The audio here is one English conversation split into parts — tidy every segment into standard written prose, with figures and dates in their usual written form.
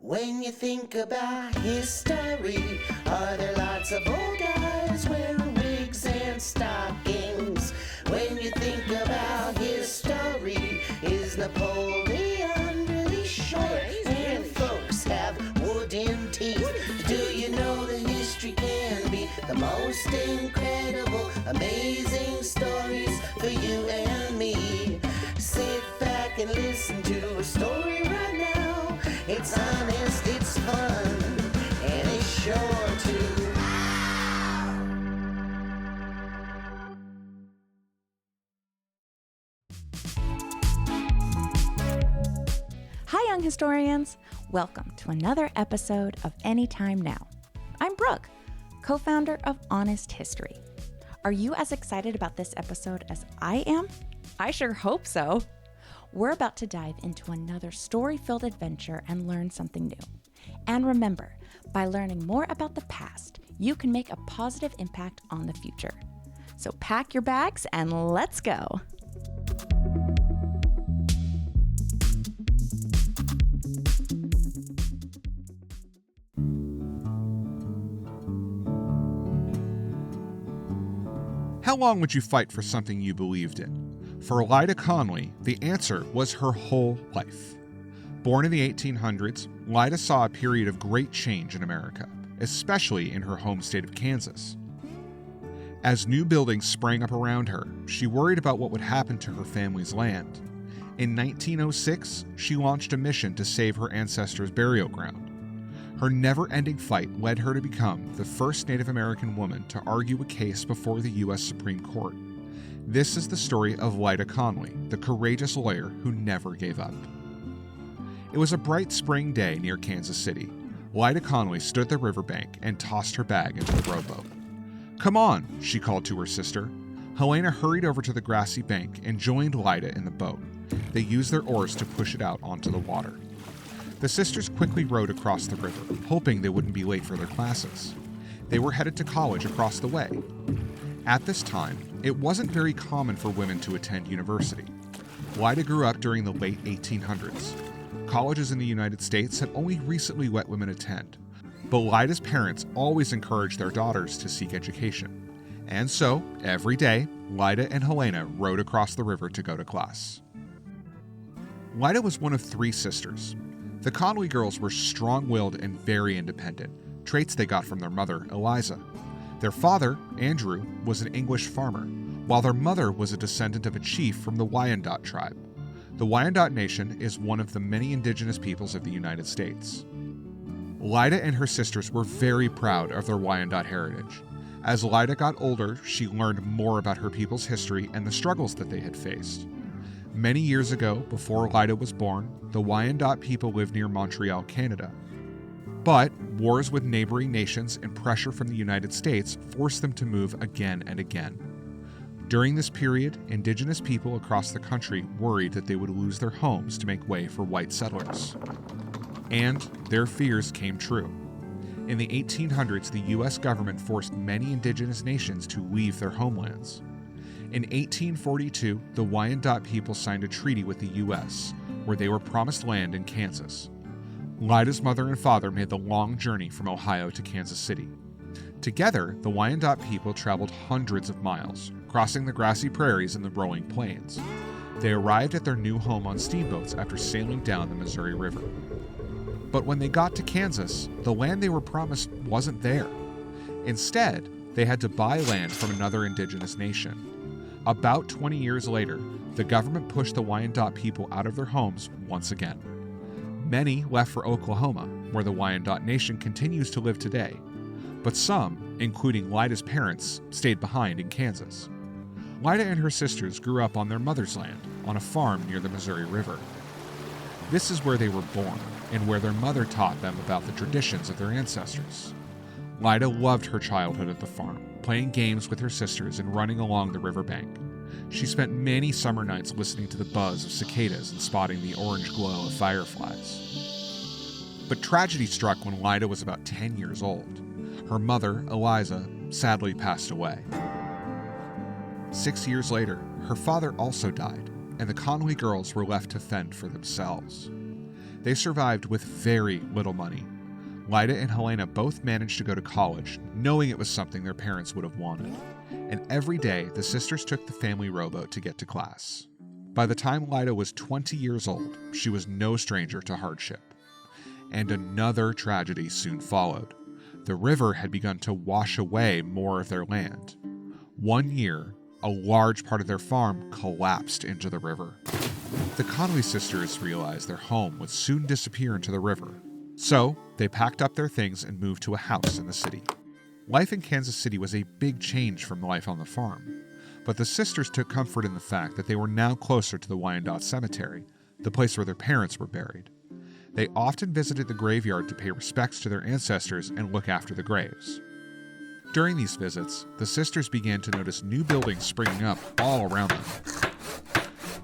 When you think about history, are there lots of old guys wearing wigs and stockings? When you think about history, is Napoleon really short? And folks have wooden teeth. Do you know that history can be the most incredible, amazing stories for you and me? Sit back and listen to a story right now. It's honest, it's fun, and it's sure to. Hi, young historians. Welcome to another episode of Anytime Now. I'm Brooke, co-founder of Honest History. Are you as excited about this episode as I am? I sure hope so. We're about to dive into another story-filled adventure and learn something new. And remember, by learning more about the past, you can make a positive impact on the future. So pack your bags and let's go. How long would you fight for something you believed in? For Lyda Conley, the answer was her whole life. Born in the 1800s, Lyda saw a period of great change in America, especially in her home state of Kansas. As new buildings sprang up around her, she worried about what would happen to her family's land. In 1906, she launched a mission to save her ancestors' burial ground. Her never-ending fight led her to become the first Native American woman to argue a case before the U.S. Supreme Court. This is the story of Lyda Conley, the courageous lawyer who never gave up. It was a bright spring day near Kansas City. Lyda Conley stood at the riverbank and tossed her bag into the rowboat. "Come on," she called to her sister. Helena hurried over to the grassy bank and joined Lyda in the boat. They used their oars to push it out onto the water. The sisters quickly rowed across the river, hoping they wouldn't be late for their classes. They were headed to college across the way. At this time, it wasn't very common for women to attend university. Lyda grew up during the late 1800s. Colleges in the United States had only recently let women attend, but Lyda's parents always encouraged their daughters to seek education. And so, every day, Lyda and Helena rowed across the river to go to class. Lyda was one of three sisters. The Conley girls were strong-willed and very independent, traits they got from their mother, Eliza. Their father, Andrew, was an English farmer, while their mother was a descendant of a chief from the Wyandot tribe. The Wyandot Nation is one of the many indigenous peoples of the United States. Lyda and her sisters were very proud of their Wyandot heritage. As Lyda got older, she learned more about her people's history and the struggles that they had faced. Many years ago, before Lyda was born, the Wyandot people lived near Montreal, Canada. But wars with neighboring nations and pressure from the United States forced them to move again and again. During this period, indigenous people across the country worried that they would lose their homes to make way for white settlers. And their fears came true. In the 1800s, the U.S. government forced many indigenous nations to leave their homelands. In 1842, the Wyandot people signed a treaty with the U.S., where they were promised land in Kansas. Lyda's mother and father made the long journey from Ohio to Kansas City. Together, the Wyandot people traveled hundreds of miles, crossing the grassy prairies and the rolling plains. They arrived at their new home on steamboats after sailing down the Missouri River. But when they got to Kansas, the land they were promised wasn't there. Instead, they had to buy land from another indigenous nation. About 20 years later, the government pushed the Wyandot people out of their homes once again. Many left for Oklahoma, where the Wyandot Nation continues to live today, but some, including Lyda's parents, stayed behind in Kansas. Lyda and her sisters grew up on their mother's land, on a farm near the Missouri River. This is where they were born, and where their mother taught them about the traditions of their ancestors. Lyda loved her childhood at the farm, playing games with her sisters and running along the riverbank. She spent many summer nights listening to the buzz of cicadas and spotting the orange glow of fireflies. But tragedy struck when Lyda was about 10 years old. Her mother, Eliza, sadly passed away. 6 years later, her father also died, and the Conley girls were left to fend for themselves. They survived with very little money. Lyda and Helena both managed to go to college, knowing it was something their parents would have wanted. And every day, the sisters took the family rowboat to get to class. By the time Lyda was 20 years old, she was no stranger to hardship. And another tragedy soon followed. The river had begun to wash away more of their land. One year, a large part of their farm collapsed into the river. The Conley sisters realized their home would soon disappear into the river. So, they packed up their things and moved to a house in the city. Life in Kansas City was a big change from life on the farm, but the sisters took comfort in the fact that they were now closer to the Wyandotte Cemetery, the place where their parents were buried. They often visited the graveyard to pay respects to their ancestors and look after the graves. During these visits, the sisters began to notice new buildings springing up all around them.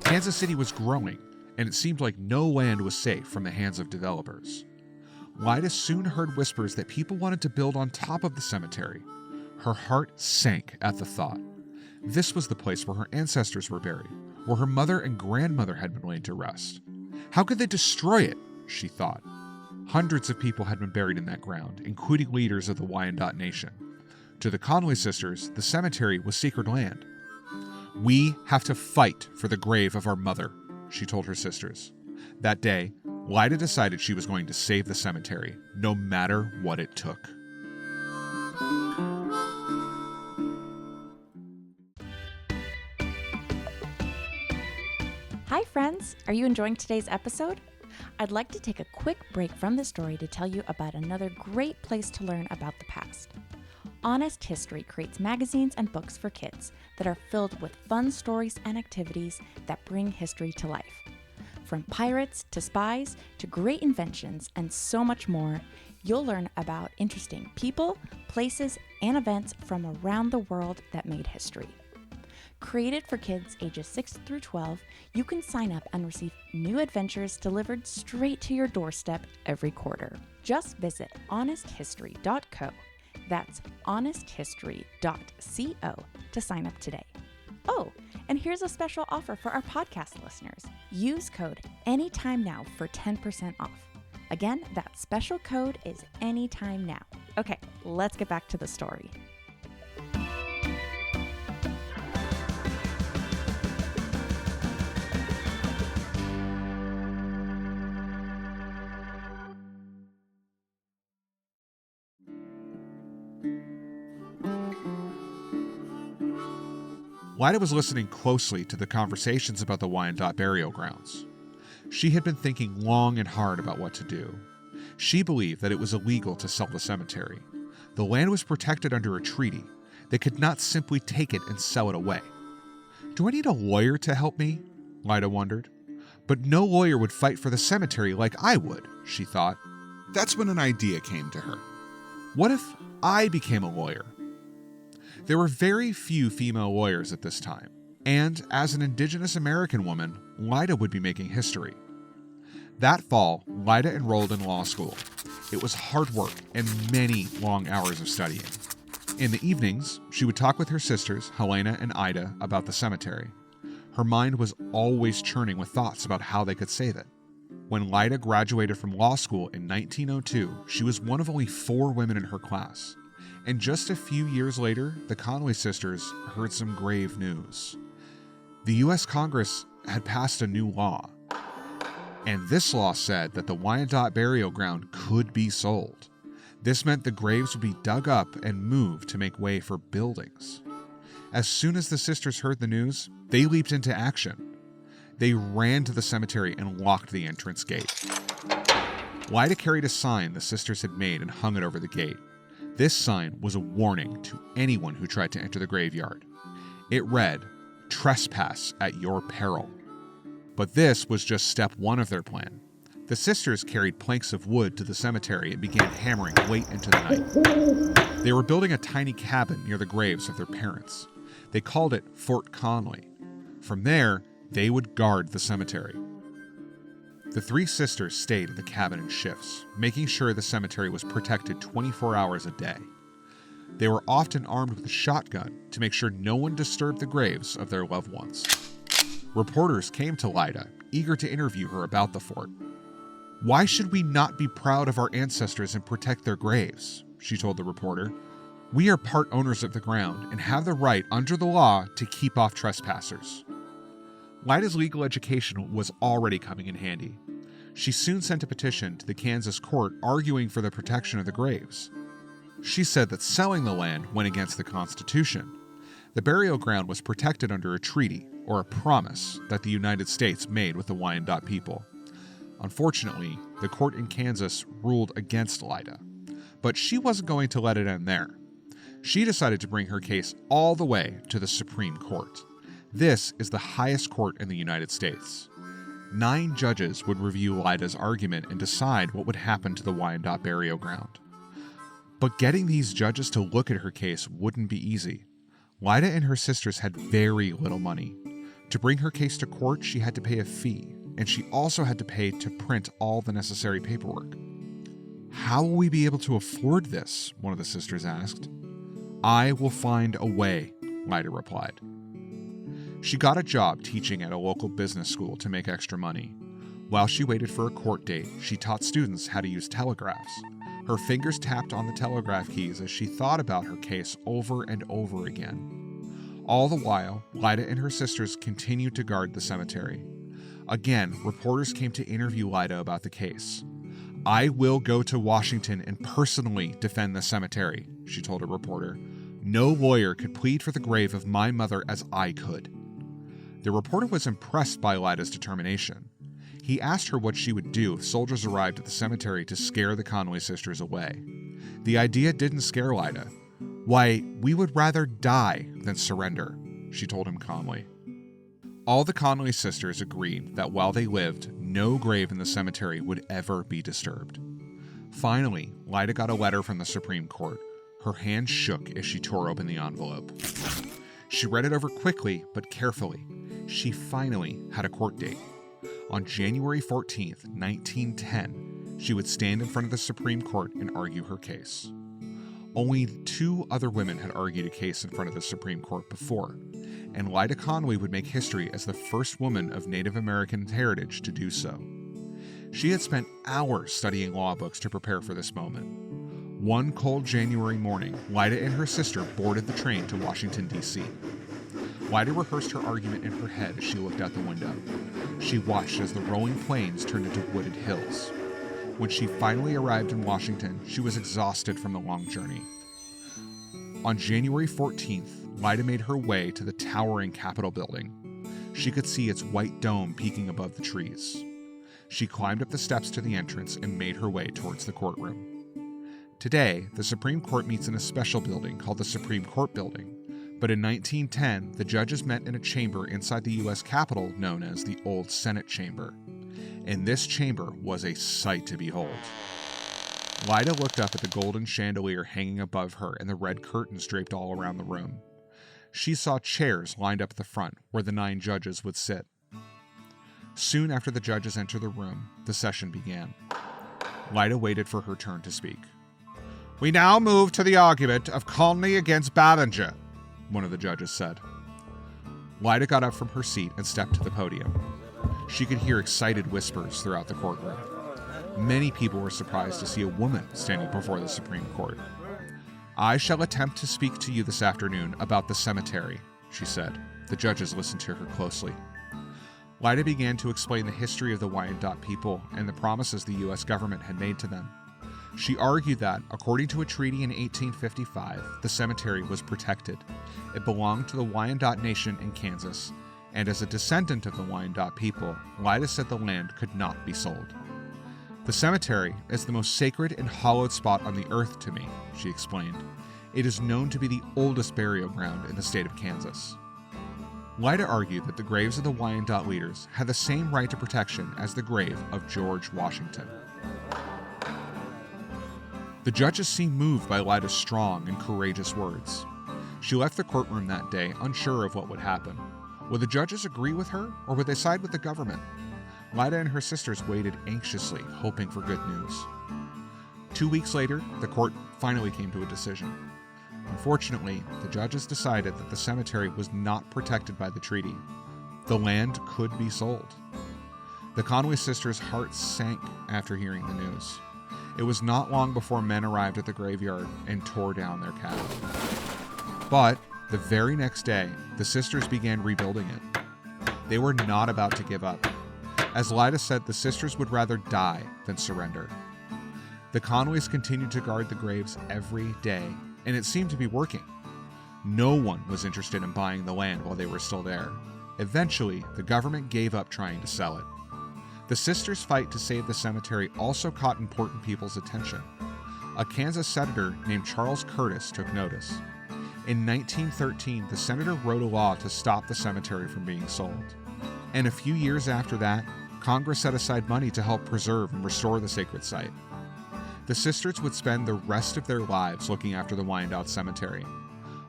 Kansas City was growing, and it seemed like no land was safe from the hands of developers. Lyda soon heard whispers that people wanted to build on top of the cemetery. Her heart sank at the thought. This was the place where her ancestors were buried, where her mother and grandmother had been laid to rest. How could they destroy it? She thought. Hundreds of people had been buried in that ground, including leaders of the Wyandotte Nation. To the Conley sisters, the cemetery was sacred land. "We have to fight for the grave of our mother," she told her sisters. That day, Lyda decided she was going to save the cemetery, no matter what it took. Hi friends, are you enjoying today's episode? I'd like to take a quick break from the story to tell you about another great place to learn about the past. Honest History creates magazines and books for kids that are filled with fun stories and activities that bring history to life. From pirates to spies to great inventions and so much more, you'll learn about interesting people, places, and events from around the world that made history. Created for kids ages 6 through 12, you can sign up and receive new adventures delivered straight to your doorstep every quarter. Just visit honesthistory.co. That's honesthistory.co to sign up today. Oh, and here's a special offer for our podcast listeners. Use code ANYTIMENOW for 10% off. Again, that special code is ANYTIMENOW. Okay, let's get back to the story. Lyda was listening closely to the conversations about the Wyandotte burial grounds. She had been thinking long and hard about what to do. She believed that it was illegal to sell the cemetery. The land was protected under a treaty. They could not simply take it and sell it away. Do I need a lawyer to help me? Lyda wondered. But no lawyer would fight for the cemetery like I would, she thought. That's when an idea came to her. What if I became a lawyer? There were very few female lawyers at this time, and as an Indigenous American woman, Lyda would be making history. That fall, Lyda enrolled in law school. It was hard work and many long hours of studying. In the evenings, she would talk with her sisters, Helena and Ida, about the cemetery. Her mind was always churning with thoughts about how they could save it. When Lyda graduated from law school in 1902, she was one of only 4 women in her class. And just a few years later, the Conley sisters heard some grave news. The U.S. Congress had passed a new law, and this law said that the Wyandotte burial ground could be sold. This meant the graves would be dug up and moved to make way for buildings. As soon as the sisters heard the news, they leaped into action. They ran to the cemetery and locked the entrance gate. Lyda carried a sign the sisters had made and hung it over the gate. This sign was a warning to anyone who tried to enter the graveyard. It read, "Trespass at your peril." But this was just step 1 of their plan. The sisters carried planks of wood to the cemetery and began hammering late into the night. They were building a tiny cabin near the graves of their parents. They called it Fort Conley. From there, they would guard the cemetery. The 3 sisters stayed at the cabin in shifts, making sure the cemetery was protected 24 hours a day. They were often armed with a shotgun to make sure no one disturbed the graves of their loved ones. Reporters came to Lyda, eager to interview her about the fort. "Why should we not be proud of our ancestors and protect their graves?" she told the reporter. "We are part owners of the ground and have the right under the law to keep off trespassers." Lyda's legal education was already coming in handy. She soon sent a petition to the Kansas court arguing for the protection of the graves. She said that selling the land went against the Constitution. The burial ground was protected under a treaty, or a promise, that the United States made with the Wyandot people. Unfortunately, the court in Kansas ruled against Lyda, but she wasn't going to let it end there. She decided to bring her case all the way to the Supreme Court. This is the highest court in the United States. 9 judges would review Lyda's argument and decide what would happen to the Wyandot burial ground. But getting these judges to look at her case wouldn't be easy. Lyda and her sisters had very little money. To bring her case to court, she had to pay a fee, and she also had to pay to print all the necessary paperwork. "How will we be able to afford this?" one of the sisters asked. "I will find a way," Lyda replied. She got a job teaching at a local business school to make extra money. While she waited for a court date, she taught students how to use telegraphs. Her fingers tapped on the telegraph keys as she thought about her case over and over again. All the while, Lyda and her sisters continued to guard the cemetery. Again, reporters came to interview Lyda about the case. "I will go to Washington and personally defend the cemetery," she told a reporter. "No lawyer could plead for the grave of my mother as I could." The reporter was impressed by Lyda's determination. He asked her what she would do if soldiers arrived at the cemetery to scare the Conley sisters away. The idea didn't scare Lyda. "Why, we would rather die than surrender," she told him calmly. All the Conley sisters agreed that while they lived, no grave in the cemetery would ever be disturbed. Finally, Lyda got a letter from the Supreme Court. Her hand shook as she tore open the envelope. She read it over quickly but carefully. She finally had a court date. On January 14th, 1910, she would stand in front of the Supreme Court and argue her case. Only 2 other women had argued a case in front of the Supreme Court before, and Lyda Conley would make history as the first woman of Native American heritage to do so. She had spent hours studying law books to prepare for this moment. One cold January morning, Lyda and her sister boarded the train to Washington, D.C. Lyda rehearsed her argument in her head as she looked out the window. She watched as the rolling plains turned into wooded hills. When she finally arrived in Washington, she was exhausted from the long journey. On January 14th, Lyda made her way to the towering Capitol building. She could see its white dome peeking above the trees. She climbed up the steps to the entrance and made her way towards the courtroom. Today, the Supreme Court meets in a special building called the Supreme Court Building. But in 1910, the judges met in a chamber inside the U.S. Capitol known as the Old Senate Chamber. And this chamber was a sight to behold. Lyda looked up at the golden chandelier hanging above her and the red curtains draped all around the room. She saw chairs lined up at the front where the 9 judges would sit. Soon after the judges entered the room, the session began. Lyda waited for her turn to speak. "We now move to the argument of Conley against Ballinger," one of the judges said. Lyda got up from her seat and stepped to the podium. She could hear excited whispers throughout the courtroom. Many people were surprised to see a woman standing before the Supreme Court. "I shall attempt to speak to you this afternoon about the cemetery," she said. The judges listened to her closely. Lyda began to explain the history of the Wyandot people and the promises the U.S. government had made to them. She argued that, according to a treaty in 1855, the cemetery was protected. It belonged to the Wyandot Nation in Kansas, and as a descendant of the Wyandot people, Lyda said the land could not be sold. "The cemetery is the most sacred and hallowed spot on the earth to me," she explained. "It is known to be the oldest burial ground in the state of Kansas." Lyda argued that the graves of the Wyandot leaders had the same right to protection as the grave of George Washington. The judges seemed moved by Lyda's strong and courageous words. She left the courtroom that day unsure of what would happen. Would the judges agree with her, or would they side with the government? Lyda and her sisters waited anxiously, hoping for good news. 2 weeks later, the court finally came to a decision. Unfortunately, the judges decided that the cemetery was not protected by the treaty. The land could be sold. The Conley sisters' hearts sank after hearing the news. It was not long before men arrived at the graveyard and tore down their cabin. But the very next day, the sisters began rebuilding it. They were not about to give up. As Lyda said, the sisters would rather die than surrender. The Conleys continued to guard the graves every day, and it seemed to be working. No one was interested in buying the land while they were still there. Eventually, the government gave up trying to sell it. The sisters' fight to save the cemetery also caught important people's attention. A Kansas senator named Charles Curtis took notice. In 1913, the senator wrote a law to stop the cemetery from being sold. And a few years after that, Congress set aside money to help preserve and restore the sacred site. The sisters would spend the rest of their lives looking after the Wyandotte Cemetery.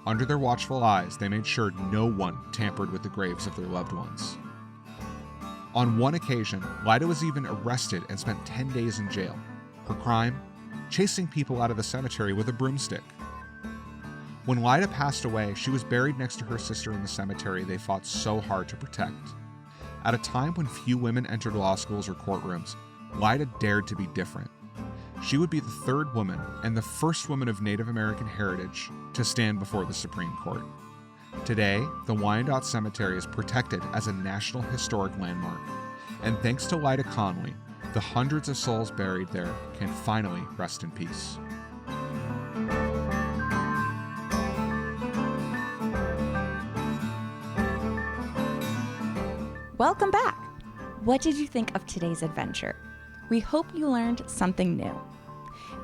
Under their watchful eyes, they made sure no one tampered with the graves of their loved ones. On one occasion, Lyda was even arrested and spent 10 days in jail. Her crime? Chasing people out of the cemetery with a broomstick. When Lyda passed away, she was buried next to her sister in the cemetery they fought so hard to protect. At a time when few women entered law schools or courtrooms, Lyda dared to be different. She would be the third woman and the first woman of Native American heritage to stand before the Supreme Court. Today, the Wyandotte Cemetery is protected as a National Historic Landmark, and thanks to Lyda Conley, the hundreds of souls buried there can finally rest in peace. Welcome back! What did you think of today's adventure? We hope you learned something new.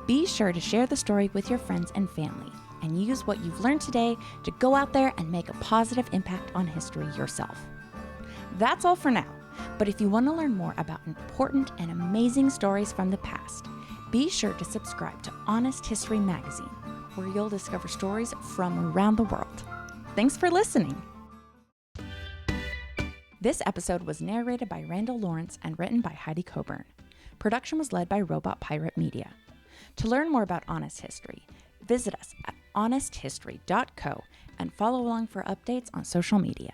Be sure to share the story with your friends and family, and use what you've learned today to go out there and make a positive impact on history yourself. That's all for now, but if you want to learn more about important and amazing stories from the past, be sure to subscribe to Honest History Magazine, where you'll discover stories from around the world. Thanks for listening! This episode was narrated by Randall Lawrence and written by Heidi Coburn. Production was led by Robot Pirate Media. To learn more about Honest History, visit us at honesthistory.co and follow along for updates on social media.